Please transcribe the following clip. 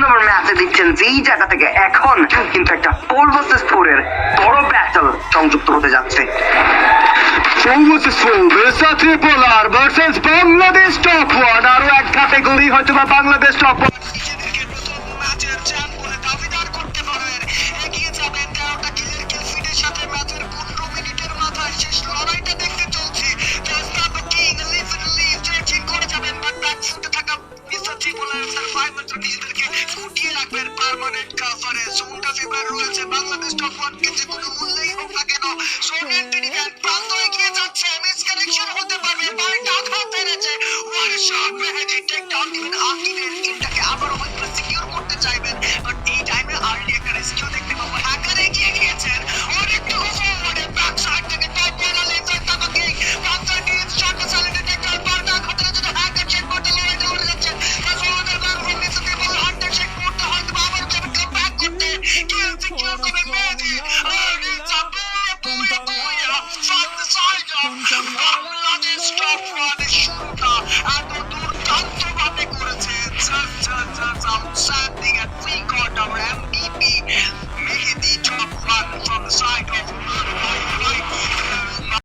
নম্বর ম্যাচে দিচ্ছেন যেই জায়গা থেকে এখন কিন্তু একটা 4 vs 4 এর বড় ব্যাটল সংযুক্ত হতে যাচ্ছে। 4 vs 4 VESA ত্রিপোলার versus Bangladesh top one. আরো এক ধাপে গড়ি হয়তো বা বাংলাদেশ টপ ওয়ান নিজেদেরকে প্রথম ম্যাচের চ্যাম্প বলে দাবিদার করতে পারবেন। এগিয়ে যাবেন 13টা কিলের কিলফিডের সাথে ম্যাচের 15 মিনিটের মাথায় শেষ লড়াইটা দেখতে চলছে। Just king leave it leave charging করে যাবেন, বাট ব্যাক ফুটে থাকা ভেসা ত্রিপোলার সার্ভাইভার নিজেদেরকে গুটিয়ে রাখবেন পার্মানেন্ট কাভারে। জোনটা ফেভার রয়েছে বাংলাদেশ টপ ওয়ান কে যে কোনো মূল্যেই হোক না কেন। শোন অ্যান্টনি ভ্যান প্রান্ত এগিয়ে যাচ্ছে, মিস কানেকশন হতে পারবে, বাট আঘাত এনেছে। ওয়ান শট মেহেদি টেক ডাউন দিবেন আকিদের